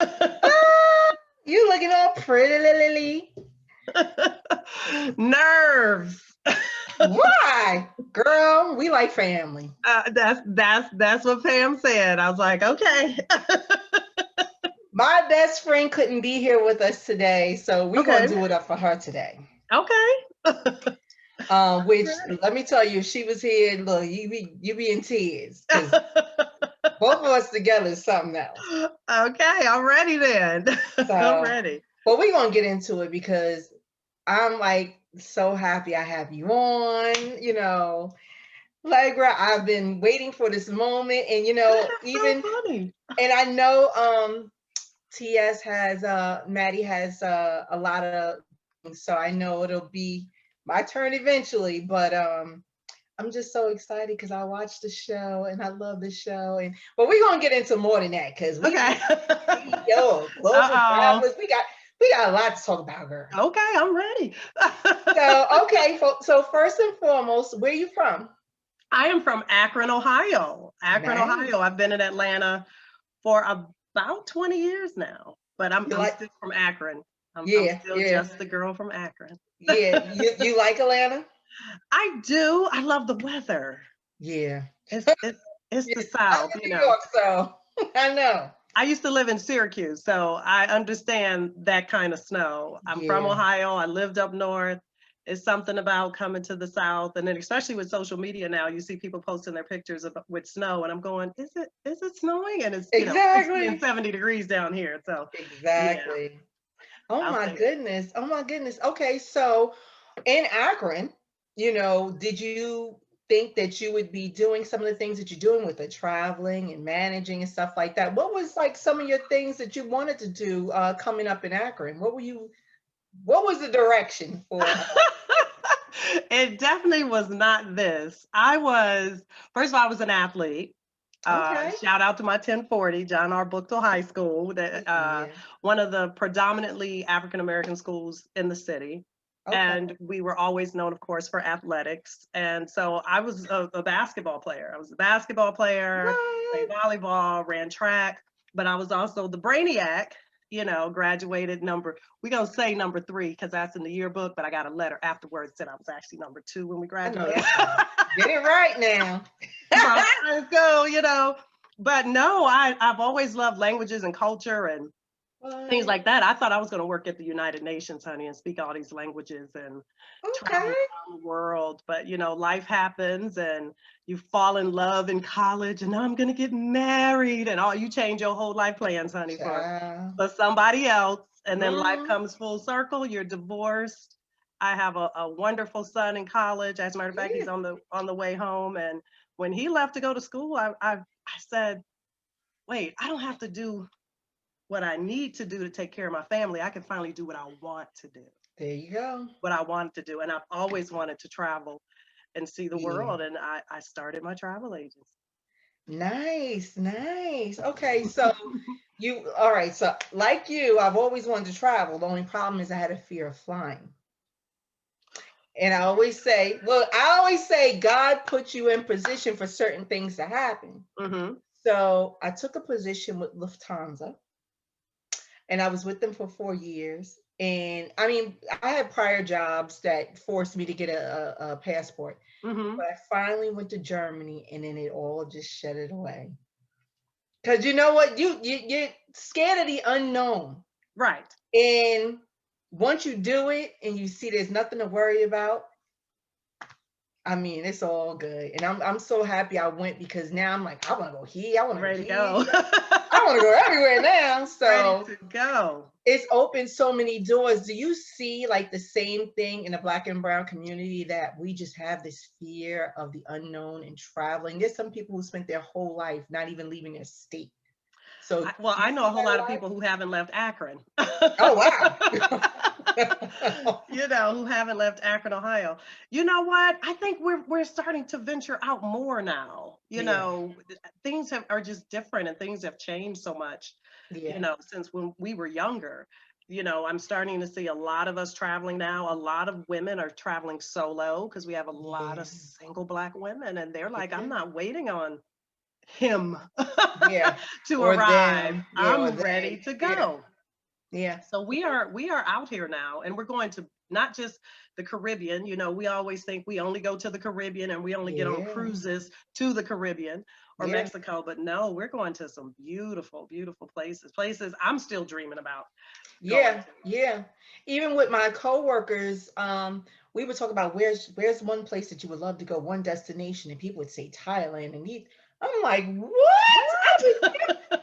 Ah, you looking all pretty, Lily. Nerves. Why? Girl, we like family. That's what Pam said. I was like, okay. My best friend couldn't be here with us today, so we're gonna Okay. do it up for her today. Okay. Which let me tell you, if she was here, look, you be in tears because both of us together is something else. Okay, I'm ready then. I'm So, ready. but we're gonna get into it because I'm like so happy I have you on. Leggra, I've been waiting for this moment, and That's so even funny. and I know TS has Maddie has a lot of things, so I know it'll be my turn eventually. But I'm just so excited because I watched the show and I love the show, but we're gonna get into more than that because Okay. yo global Uh-oh. travelers, we got a lot to talk about, girl. Okay, I'm ready. So okay, so first and foremost, where you from? I am from Akron, Ohio. Akron, Nice. Ohio. I've been in Atlanta for about 20 years now, but I'm You I'm like still from Akron. I'm yeah, still yeah, just the girl from Akron. yeah. You like Atlanta? I do. I love the weather. Yeah. It's Yeah. the I'm South, in New York, so I know. I used to live in Syracuse, so I understand that kind of snow. I'm from Yeah. Ohio. I lived up north. It's something about coming to the South, and then especially with social media now, you see people posting their pictures with snow, and I'm going, is it snowing? And it's 60 and Exactly. 70 degrees down here. So yeah, Exactly. Oh I'll my take it. goodness. Oh my goodness. Okay, so in Akron, did you think that you would be doing some of the things that you're doing with the traveling and managing and stuff like that? What was like some of your things that you wanted to do coming up in Akron? What was the direction for It definitely was not this. First of all, I was an athlete. okay. Shout out to my 1040, John R. Bookto High School, Yeah. one of the predominantly African American schools in the city. Okay. And we were always known, of course, for athletics. And so I was a basketball player. I was a basketball player, played What? volleyball, ran track, but I was also the brainiac. Graduated we're going to say number 3 because that's in the yearbook, but I got a letter afterwards that I was actually number 2 when we I know graduated. that's right. Get it right now. From high school. But no, I've always loved languages and culture and things What? like that. I thought I was going to work at the United Nations, honey, and speak all these languages and travel Okay. around the world. But life happens and you fall in love in college, and now I'm going to get married, and all you change your whole life plans, honey, for Child. somebody else. And then life Mm, comes full circle. You're divorced. I have a wonderful son in college. As a matter of fact, yeah. he's on the way home. And when he left to go to school, I said, wait, I don't have to do what I need to do to take care of my family. I can finally do what I want to do, There you go. what I want to do. And I've always wanted to travel and see the Yeah. world. And I started my travel agency. Nice, nice. Okay, so all right. So, like you, I've always wanted to travel. The only problem is I had a fear of flying. And I always say, God put you in position for certain things to happen. Mm-hmm. So, I took a position with Lufthansa and I was with them for 4 years. And I mean, I had prior jobs that forced me to get a passport. Mm-hmm. But I finally went to Germany, and then it all just shut it away. Because you know what? You're scared of the unknown. Right. And once you do it and you see there's nothing to worry about, I mean, it's all good. And I'm so happy I went because now I'm like, I want to go here, I want to go Ready to here, go. I want to go everywhere now. Ready So to go. it's opened so many doors. Do you see like the same thing in the Black and Brown community that we just have this fear of the unknown and traveling? There's some people who spent their whole life not even leaving their state. So do Well, you I know see a whole that lot a of lot? people who haven't left Akron. Oh wow. Who haven't left Akron, Ohio. You know what? I think we're starting to venture out more now. Yeah. Things are just different and things have changed so much, Yeah. since when we were younger. I'm starting to see a lot of us traveling now. A lot of women are traveling solo because we have a lot of Yeah. single Black women, and they're like, I'm Yeah. not waiting on him Yeah. to Or arrive. them. Yeah. Or I'm ready they. to Yeah. go. Yeah. So we are out here now, and we're going to not just the Caribbean. You know, we always think we only go to the Caribbean and we only get on Yeah. cruises to the Caribbean or Yeah. Mexico, but no, we're going to some beautiful, beautiful places. Places I'm still dreaming about going Yeah, to. yeah. Even with my coworkers, we would talk about where's one place that you would love to go, one destination, and people would say Thailand, and I'm like, what? I mean, What?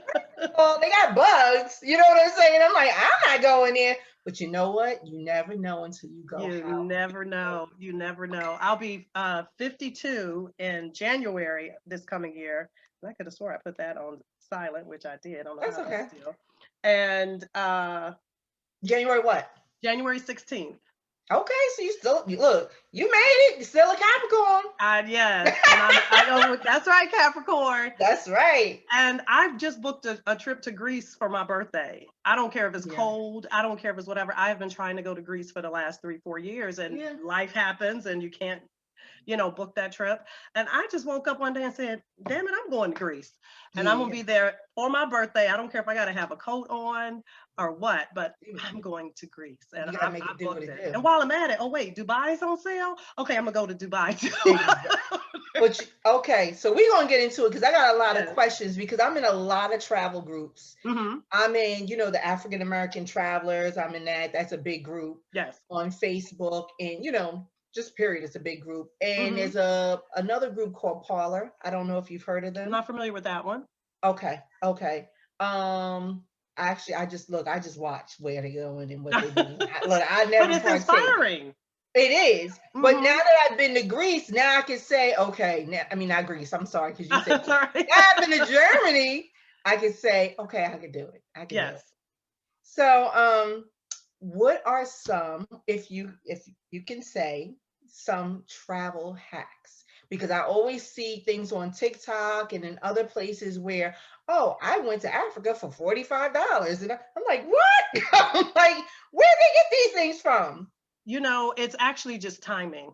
well, they got bugs, you know what I'm saying? I'm like, I'm not going there. But you know what? You never know until you go. You How? never know. You never know. I'll be 52 in January this coming year. And I could have swore I put that on silent, which I did. I don't know That's how that's okay. still. And January what? January 16th. Okay, so look, you made it. You're still a Capricorn. Yes, and I know that's right, Capricorn. That's right. And I've just booked a trip to Greece for my birthday. I don't care if it's Yeah. cold. I don't care if it's whatever. I have been trying to go to Greece for the last 3-4 years, and Yeah. life happens, and you can't, book that trip. And I just woke up one day and said, damn it, I'm going to Greece. And I'm going to Yeah. be there for my birthday. I don't care if I got to have a coat on or what, but You, I'm going to Greece. And you gotta I make it do what booked it it. do. And while I'm at it, oh, wait, Dubai's on sale? Okay, I'm going to go to Dubai too. Exactly. Okay, so we're gonna get into it because I got a lot of Yes. questions because I'm in a lot of travel groups. Mm-hmm. I'm in, the African American travelers. I'm in that. That's a big group Yes. on Facebook, and just period, it's a big group. And Mm-hmm. there's another group called Parlor. I don't know if you've heard of I'm them. not familiar with that one. Okay, okay. Actually, I just watch where they're going and what they're doing. Look, I But never it's partake. inspiring. It is. But now Mm-hmm. that I've been to Greece, now I can say, okay, now, I mean, not Greece, I'm sorry, because you said Greece. Sorry. Now I've been to Germany, I can say, okay, I can do it. I can do it. Yes. So, what are some, if you can say, some travel hacks? Because I always see things on TikTok and in other places where, oh, I went to Africa for $45. And I'm like, what? I'm like, where they get these things from? It's actually just timing.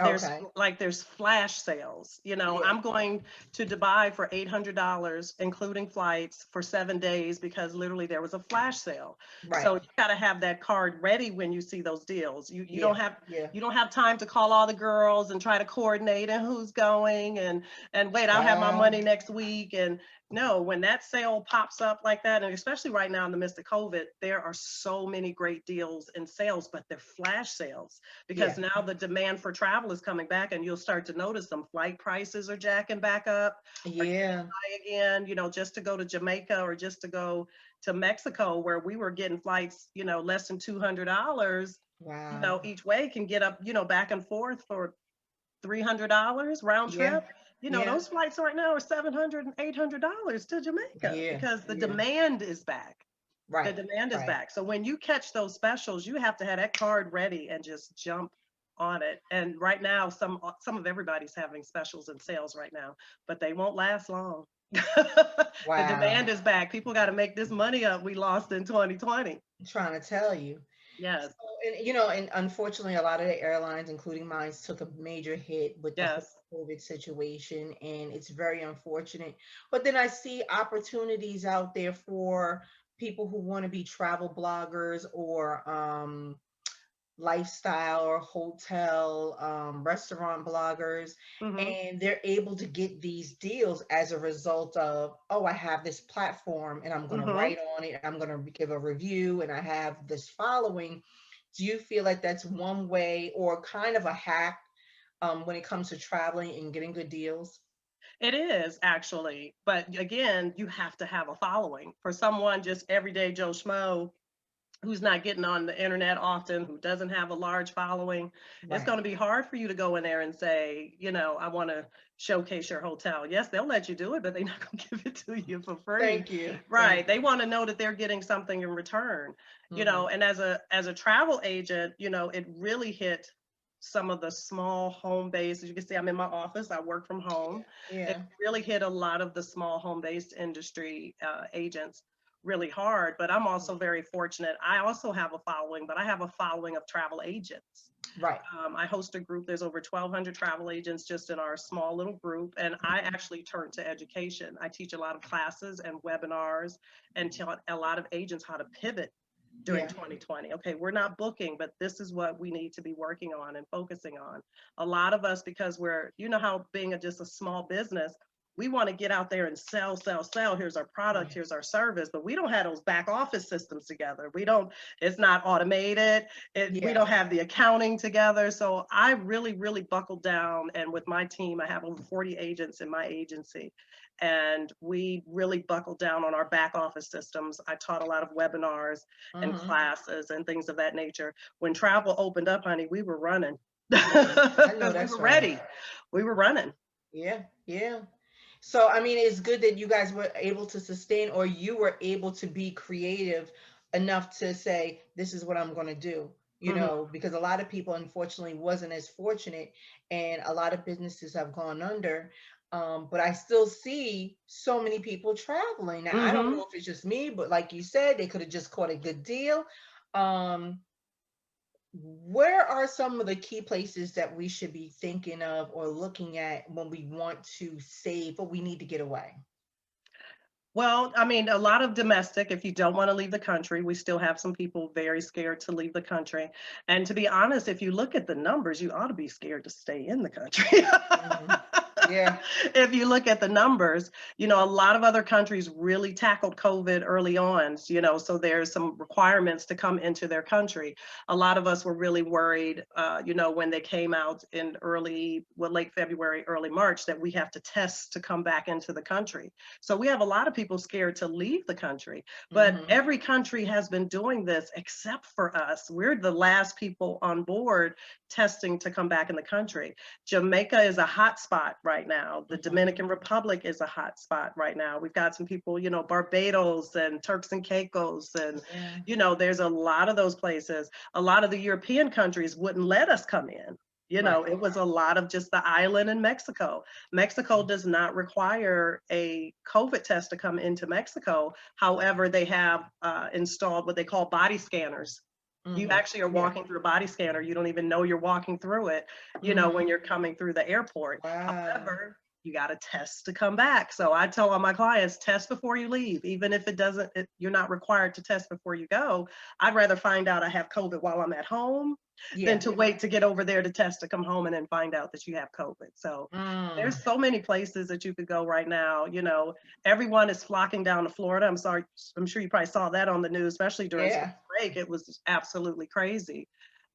Okay. There's flash sales. Yeah. I'm going to Dubai for $800, including flights for 7 days because literally there was a flash sale. Right. So you got to have that card ready when you see those deals. You Yeah. don't have Yeah. you don't have time to call all the girls and try to coordinate and who's going and wait, I'll have my money next week. And no, when that sale pops up like that, and especially right now in the midst of COVID, there are so many great deals and sales, but they're flash sales because Yeah. now the demand for travel is coming back, and you'll start to notice some flight prices are jacking back up or getting Yeah. high again, just to go to Jamaica or just to go to Mexico, where we were getting flights, less than $200, Wow. each way can get up, back and forth for $300 round Yeah. trip. Yeah. Those flights right now are $700 and $800 to Jamaica Yeah. because the Yeah. demand is back. The Right. demand is Right. back. So when you catch those specials, you have to have that card ready and just jump on it. And right now, some of everybody's having specials and sales right now, but they won't last long. The Wow. demand is back. People got to make this money up we lost in 2020. I'm trying to tell you. Yes. So, and unfortunately, a lot of the airlines, including mine, took a major hit with the whole Yes. COVID situation, and it's very unfortunate. But then I see opportunities out there for people who want to be travel bloggers or lifestyle or hotel, restaurant bloggers, Mm-hmm. and they're able to get these deals as a result of, oh, I have this platform and I'm going to Mm-hmm. write on it, I'm going to give a review, and I have this following. Do you feel like that's one way or kind of a hack when it comes to traveling and getting good deals? It is actually, but again, you have to have a following. For someone just everyday Joe Schmo who's not getting on the internet often, who doesn't have a large following, it's Right. going to be hard for you to go in there and say, I want to showcase your hotel. Yes, they'll let you do it, but they're not going to give it to you for free. Thank you. Right. They want to know that they're getting something in return. Hmm. And as a travel agent, it really hit some of the small home based, as you can see, I'm in my office, I work from home. It Yeah. really hit a lot of the small home based industry agents really hard, but I'm also very fortunate. I also have a following, but I have a following of travel agents. Right. I host a group. There's over 1,200 travel agents just in our small little group. And I actually turn to education. I teach a lot of classes and webinars and taught a lot of agents how to pivot during Yeah. 2020. Okay, we're not booking, but this is what we need to be working on and focusing on. A lot of us, because we're, you know how being just a small business, we want to get out there and sell, sell, sell. Here's our product, here's our service, but we don't have those back office systems together. We don't, it's not automated. We Yeah. don't have the accounting together. So I really, really buckled down. And with my team, I have over 40 agents in my agency. And we really buckled down on our back office systems. I taught a lot of webinars and classes and things of that nature. When travel opened up, honey, we were running. I know Because we that's were right. ready. We were running. Yeah. Yeah. So, I mean, it's good that you guys were able to sustain, or you were able to be creative enough to say, this is what I'm going to do, you Mhm. know, because a lot of people, unfortunately, wasn't as fortunate, and a lot of businesses have gone under. But I still see so many people traveling. Now, I don't Mhm. know if it's just me, but like you said, they could have just caught a good deal. Um, where are some of the key places that we should be thinking of or looking at when we want to save, but we need to get away? Well, I mean, a lot of domestic, if you don't want to leave the country, we still have some people very scared to leave the country. And to be honest, if you look at the numbers, you ought to be scared to stay in the country. Mhm. Yeah. If you look at the numbers, you know, a lot of other countries really tackled COVID early on, you know, so there's some requirements to come into their country. A lot of us were really worried, you know, when they came out in late February, early March, that we have to test to come back into the country. So we have a lot of people scared to leave the country, but Hmm. every country has been doing this except for us. We're the last people on board testing to come back in the country. Jamaica is a hot spot right now. The Hmm. Dominican Republic is a hot spot right now. We've got some people, you know, Barbados and Turks and Caicos, and, Yeah. you know, there's a lot of those places. A lot of the European countries wouldn't let us come in. You know, Right. it was a lot of just the island in Mexico. Mexico does not require a COVID test to come into Mexico. However, they have installed what they call body scanners. You Hmm. actually are Yeah. walking through a body scanner. You don't even know you're walking through it, you know, when Hmm. you're coming through the airport. Wow. However, you got to test to come back. So I tell all my clients, test before you leave. Even if you're not required to test before you go. I'd rather find out I have COVID while I'm at home than Yeah. to wait to get over there to test to come home and then find out that you have COVID. So Mm. there's so many places that you could go right now. You know, everyone is flocking down to Florida. I'm sure you probably saw that on the news, especially during spring Yeah. break. It was absolutely crazy.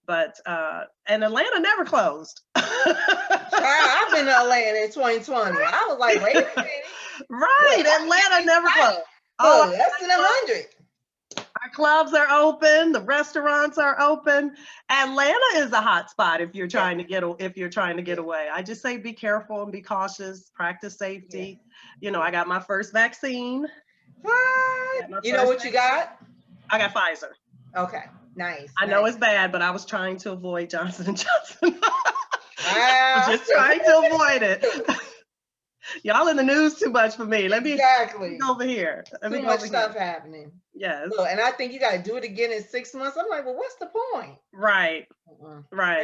But and Atlanta never closed. Child, I've been to Atlanta in 2020. I was like, wait a minute. Look, Right, I can get Atlanta these never flights closed. Oh, for less than 100. our clubs are open, the restaurants are open. Atlanta is a hot spot if you're Yeah. trying to get Yeah. away. I just say be careful and be cautious, practice Yeah. safety. You know, I Yeah. got my first vaccine. What? Got my You know first what you vaccine. got? I got Pfizer. Okay. Nice. I know Nice. it's bad, but I was trying to avoid Johnson and Johnson. I was I just said, what trying to avoid is it. it? Y'all in the news too much for me. Let me Exactly. go over here. Let me Too go much over here. stuff happening. Yes. Look, and I think you got to do it again in 6 months. I'm like, well, what's the point? Right. Mm-mm. Right.